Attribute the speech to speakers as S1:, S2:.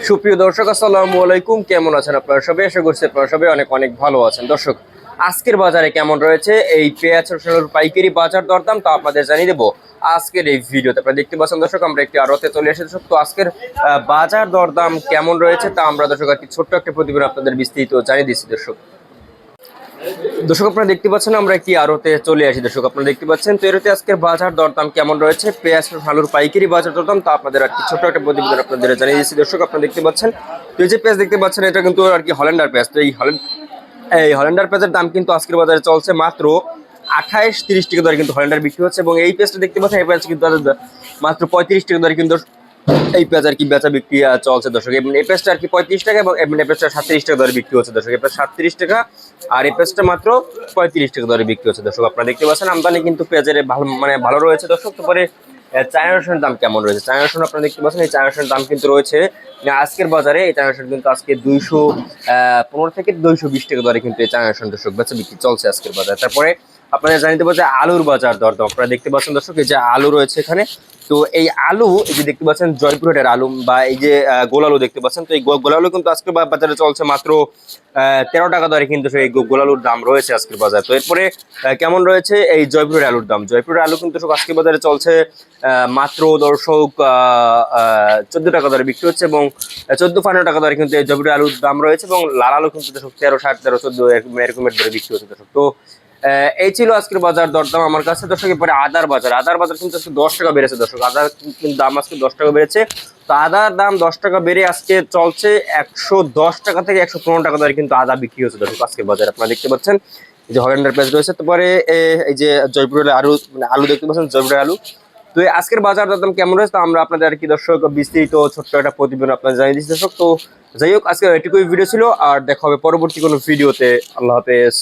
S1: সুপ্রিয় দর্শক, আসসালামু আলাইকুম। কেমন আছেন আপনারা সবাই? আশা করছি আপনারা সবাই অনেক অনেক ভালো আছেন। দর্শক, আজকের বাজারে কেমন রয়েছে এই পেঁয়াজ রসুনের পাইকারি বাজার দরদাম তা আপনাদের জানিয়ে দেবো আজকের এই ভিডিওতে। আপনারা দেখতে পাচ্ছেন দর্শক, আমরা একটি আড়তে চলে এসেছি। তো আজকের বাজার দরদাম কেমন রয়েছে তা আমরা দর্শক আর কি ছোট্ট একটা প্রতিবেদন আপনাদের বিস্তারিত জানিয়ে দিচ্ছি। দর্শক আপনারা দেখতে পাচ্ছেন আমরা একটি আড়তে চলে আসি। দর্শক আপনারা দেখতে পাচ্ছেন তো এরতে আজকের বাজার দরদাম কেমন রয়েছে, পেঁয়াজ আলুর পাইকারি বাজার দরদাম তা আপনাদের আর কি ছোট্ট একটা প্রতিবেদন আপনাদের জানিয়ে দিচ্ছি। দর্শক আপনারা দেখতে পাচ্ছেন তো এই যে পেঁয়াজ দেখতে পাচ্ছেন, এটা কিন্তু আর কি হল্যান্ডার পেঁয়াজ। তো এই হল্যান্ডার পেঁয়াজের দাম কিন্তু আজকের বাজারে চলছে মাত্র 28-30 টাকা দরে কিন্তু হল্যান্ডার বিক্রি হচ্ছে। এবং এই পেঁয়াজটা দেখতে পাচ্ছেন, এই পেঁয়াজ কিন্তু মাত্র 35 টাকা দরে কিন্তু এই পেঁয়াজ আর কি বেচা বিক্রি চলছে। দর্শক এই পেঁয়াজটা আর কি 35 টাকা এবং এই পেঁয়াজটা 37 টাকা দরে বিক্রি হচ্ছে। দর্শক এই পেঁয়াজ 37 টাকা আর এই পেঁয়াজটা মাত্র 35 টাকা দরে বিক্রি হচ্ছে। দর্শক আপনারা দেখতে পাচ্ছেন আমদানি কিন্তু পেঁয়াজের ভালো রয়েছে। দর্শক তারপরে চায়না রসুনের দাম কেমন রয়েছে? চায়না রসুন আপনারা দেখতে পাচ্ছেন, এই চায়না রসুনের দাম কিন্তু রয়েছে আজকের বাজারে। এই চায়না রসুন কিন্তু আজকে 215 থেকে 220 টাকা দরে কিন্তু এই চায়না রসুন দর্শক বেচা বিক্রি চলছে আজকের বাজারে। তারপরে আপনারা জানিয়ে দেবো যে আলুর বাজার দরদাম আপনারা দেখতে পাচ্ছেন। দর্শক এই যে আলু রয়েছে এখানে, তো এই আলু এই যে দেখতে পাচ্ছেন জয়পুরহাটের আলু বা এই যে গোল আলু দেখতে পাচ্ছেন, তো এই গোল আলু কিন্তু আজকের বাজারে চলছে মাত্র 13 টাকা দরে কিন্তু সেই গোল আলুর দাম রয়েছে আজকের বাজারে। তো এরপরে কেমন রয়েছে এই জয়পুরের আলুর দাম? জয়পুরের আলু কিন্তু আজকের বাজারে চলছে মাত্র দর্শক 14 টাকা দরে বিক্রি হচ্ছে এবং 14-15 টাকা দরে কিন্তু এই জয়পুরের আলুর দাম রয়েছে। এবং লাল আলু কিন্তু 13, 7, 13, 14 এরকমের দরে বিক্রি হচ্ছে দর্শক। তো এই ছিল আজকের বাজার দরদাম আমার কাছে। দর্শক এরপরে আদার বাজার কিন্তু আজকে 10 টাকা বেড়েছে। দর্শক আদার কিন্তু দাম আজকে 10 টাকা বেড়েছে। তো আদার দাম 10 টাকা বেড়ে আজকে চলছে 110 টাকা থেকে 115 টাকা দরে কিন্তু আদা বিক্রি হচ্ছে দর্শক আজকের বাজারে। আপনারা দেখতে পাচ্ছেন এই যে হল্যান্ডার পেঁয়াজ রয়েছে, তারপরে এই যে জয়পুরের আলু দেখতে পাচ্ছেন, জয়পুরের আলু। তো আজকের বাজার দরদাম কেমন রয়েছে তা আমরা আপনাদের আর কি দর্শক বিস্তারিত ছোট্ট একটা প্রতিবেদন আপনাদের জানিয়ে দিচ্ছি দর্শক। তো যাই হোক, আজকে এটুকুই ভিডিও ছিল, আর দেখা হবে পরবর্তী কোনো ভিডিওতে। আল্লাহ হাফেজ।